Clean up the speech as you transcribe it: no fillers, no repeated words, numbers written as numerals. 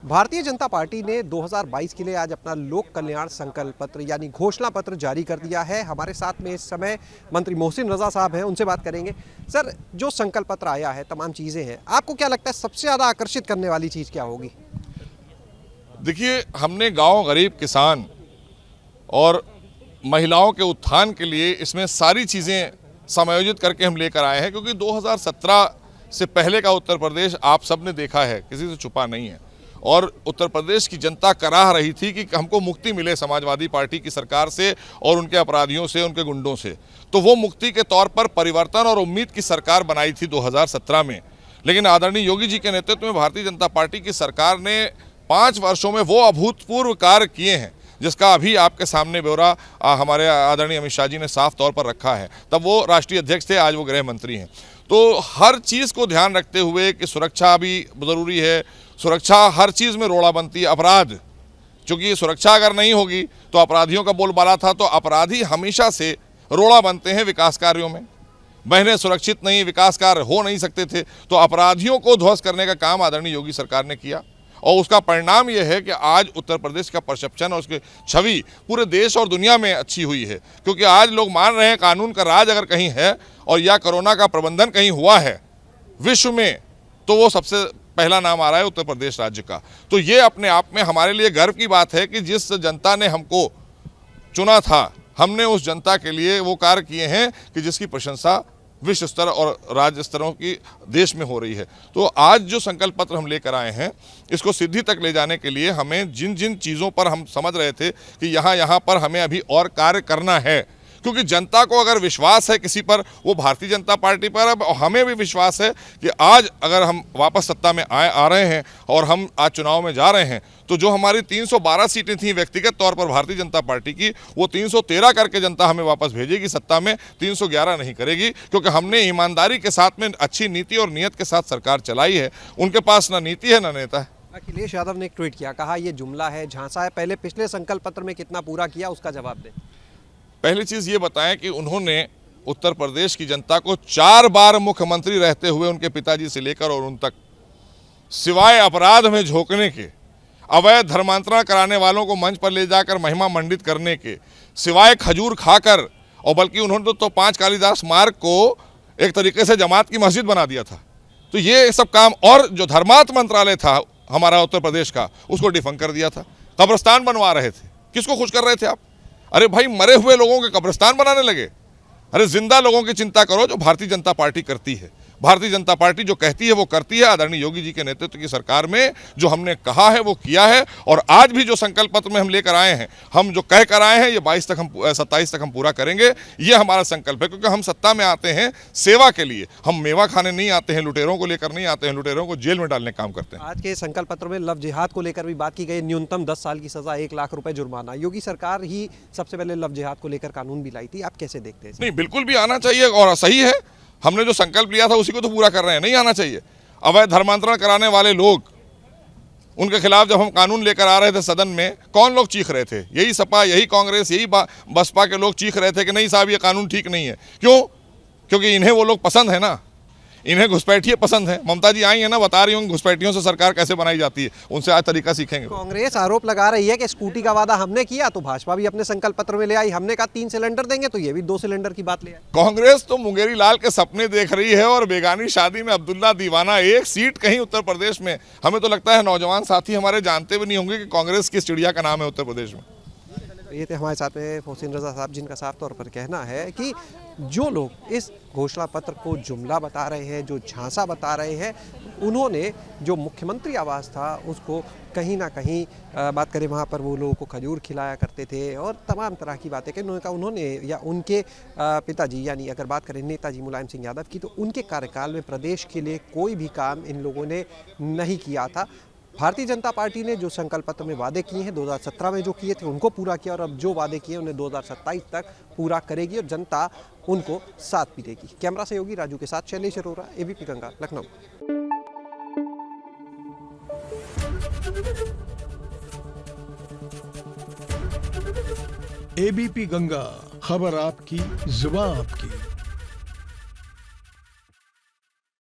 Bharatiya Janata party ने 2022 के लिए आज अपना लोक कल्याण संकल्प पत्र यानी घोषणा पत्र जारी कर दिया है। हमारे साथ में इस समय मंत्री मोहसिन रजा साहब हैं, उनसे बात करेंगे। सर, जो संकल्प पत्र आया है, तमाम चीज़ें हैं, आपको क्या लगता है सबसे ज़्यादा आकर्षित करने वाली चीज़ क्या होगी? देखिए, हमने गांव, गरीब, किसान और महिलाओं के उत्थान के लिए इसमें सारी चीज़ें समायोजित करके हम लेकर आए हैं, क्योंकि 2017 से पहले का उत्तर प्रदेश आप सब ने देखा है, किसी से छुपा नहीं है। और उत्तर प्रदेश की जनता कराह रही थी कि हमको मुक्ति मिले समाजवादी पार्टी की सरकार से और उनके अपराधियों से, उनके गुंडों से। तो वो मुक्ति के तौर पर परिवर्तन और उम्मीद की सरकार बनाई थी 2017 में। लेकिन आदरणीय योगी जी के नेतृत्व में भारतीय जनता पार्टी की सरकार ने 5 वर्षों में वो अभूतपूर्व कार्य किए हैं, जिसका अभी आपके सामने ब्यौरा हमारे आदरणीय अमित शाह जी ने साफ तौर पर रखा है। तब वो राष्ट्रीय अध्यक्ष थे, आज वो गृह मंत्री हैं। तो हर चीज़ को ध्यान रखते हुए कि सुरक्षा भी ज़रूरी है, सुरक्षा हर चीज़ में रोड़ा बनती है। अपराध, चूँकि सुरक्षा अगर नहीं होगी तो अपराधियों का बोलबाला था, तो अपराधी हमेशा से रोड़ा बनते हैं विकास कार्यों में। बहनें सुरक्षित नहीं, विकास कार्य हो नहीं सकते थे, तो अपराधियों को ध्वस्त करने का काम आदरणीय योगी सरकार ने किया। और उसका परिणाम यह है कि आज उत्तर प्रदेश का परसेप्शन और उसकी छवि पूरे देश और दुनिया में अच्छी हुई है, क्योंकि आज लोग मान रहे हैं कानून का राज अगर कहीं है और या कोरोना का प्रबंधन कहीं हुआ है विश्व में, तो वो सबसे पहला नाम आ रहा है उत्तर प्रदेश राज्य का। तो ये अपने आप में हमारे लिए गर्व की बात है कि जिस जनता ने हमको चुना था, हमने उस जनता के लिए वो कार्य किए हैं कि जिसकी प्रशंसा विश्व स्तर और राज्य स्तरों की देश में हो रही है। तो आज जो संकल्प पत्र हम लेकर आए हैं, इसको सिद्धि तक ले जाने के लिए हमें जिन जिन चीज़ों पर हम समझ रहे थे कि यहाँ पर हमें अभी और कार्य करना है, क्योंकि जनता को अगर विश्वास है किसी पर, वो भारतीय जनता पार्टी पर है, और हमें भी विश्वास है कि आज अगर हम वापस सत्ता में आ रहे हैं और हम आज चुनाव में जा रहे हैं, तो जो हमारी 312 सीटें थी व्यक्तिगत तौर पर भारतीय जनता पार्टी की, वो 313 करके जनता हमें वापस भेजेगी सत्ता में, 311 नहीं करेगी। क्योंकि हमने ईमानदारी के साथ में अच्छी नीति और नीयत के साथ सरकार चलाई है। उनके पास ना नीति है ना नेता है। अखिलेश यादव ने एक ट्वीट किया, कहा ये जुमला है, झांसा है। पहले पिछले संकल्प पत्र में कितना पूरा किया, उसका जवाब दें। पहली चीज़ ये बताएं कि उन्होंने उत्तर प्रदेश की जनता को 4 बार मुख्यमंत्री रहते हुए उनके पिताजी से लेकर और उन तक, सिवाय अपराध में झोंकने के, अवैध धर्मांतरण कराने वालों को मंच पर ले जाकर महिमा मंडित करने के, सिवाय खजूर खाकर, और बल्कि उन्होंने तो 5 कालिदास मार्ग को एक तरीके से जमात की मस्जिद बना दिया था। तो ये सब काम, और जो धर्मार्थ मंत्रालय था हमारा उत्तर प्रदेश का, उसको डिफंक कर दिया था। कब्रिस्तान बनवा रहे थे, किसको खुश कर रहे थे आप? अरे भाई, मरे हुए लोगों के कब्रिस्तान बनाने लगे। अरे जिंदा लोगों की चिंता करो, जो भारतीय जनता पार्टी करती है। भारतीय जनता पार्टी जो कहती है वो करती है। आदरणीय योगी जी के नेतृत्व की सरकार में जो हमने कहा है वो किया है। और आज भी जो संकल्प पत्र में हम लेकर आए हैं, हम जो कह कर आए हैं, ये 27 तक हम पूरा करेंगे। ये हमारा संकल्प है, क्योंकि हम सत्ता में आते हैं सेवा के लिए। हम मेवा खाने नहीं आते हैं, लुटेरों को लेकर नहीं आते हैं, लुटेरों को जेल में डालने का काम करते हैं। आज के संकल्प पत्र में लव जिहाद को लेकर भी बात की गई। न्यूनतम 10 साल की सजा, 1 लाख रुपए जुर्माना। योगी सरकार ही सबसे पहले लव जिहाद को लेकर कानून भी लाई थी। आप कैसे देखते हैं? नहीं, बिल्कुल भी आना चाहिए और सही है। हमने जो संकल्प लिया था उसी को तो पूरा कर रहे हैं। नहीं आना चाहिए। अवैध धर्मांतरण कराने वाले लोग, उनके खिलाफ जब हम कानून लेकर आ रहे थे सदन में, कौन लोग चीख रहे थे? यही सपा, यही कांग्रेस, यही बसपा के लोग चीख रहे थे कि नहीं साहब, ये कानून ठीक नहीं है। क्यों? क्योंकि इन्हें वो लोग पसंद है ना, इन्हें घुसपैठिए पसंद है। ममता जी आई है ना, बता रही होंगी घुसपैठियों से सरकार कैसे बनाई जाती है, उनसे आज तरीका सीखेंगे। कांग्रेस आरोप लगा रही है कि स्कूटी का वादा हमने किया, तो भाजपा भी अपने संकल्प पत्र में ले आई। हमने कहा 3 सिलेंडर देंगे, तो ये भी 2 सिलेंडर की बात ले आई। कांग्रेस तो मुंगेरी लाल के सपने देख रही है और बेगानी शादी में अब्दुल्ला दीवाना। एक सीट कहीं उत्तर प्रदेश में, हमें तो लगता है नौजवान साथी हमारे जानते भी नहीं होंगे कि कांग्रेस किस चिड़िया का नाम है उत्तर प्रदेश में। ये थे हमारे साथ में मोहसिन रजा साहब, जिनका साफ तौर पर कहना है कि जो लोग इस घोषणा पत्र को जुमला बता रहे हैं, जो झांसा बता रहे हैं, उन्होंने जो मुख्यमंत्री आवास था उसको कहीं ना कहीं बात करें, वहाँ पर वो लोगों को खजूर खिलाया करते थे और तमाम तरह की बातें की। उन्होंने या उनके पिताजी, यानी अगर बात करें नेताजी मुलायम सिंह यादव की, तो उनके कार्यकाल में प्रदेश के लिए कोई भी काम इन लोगों ने नहीं किया था। भारतीय जनता पार्टी ने जो संकल्प पत्र में वादे किए हैं, 2017 में जो किए थे उनको पूरा किया, और अब जो वादे किए उन्हें 2027 तक पूरा करेगी और जनता उनको साथ भी देगी। कैमरा सहयोगी राजू के साथ शैलेश अरोरा, एबीपी गंगा, लखनऊ। एबीपी गंगा, खबर आपकी, जुबान आपकी।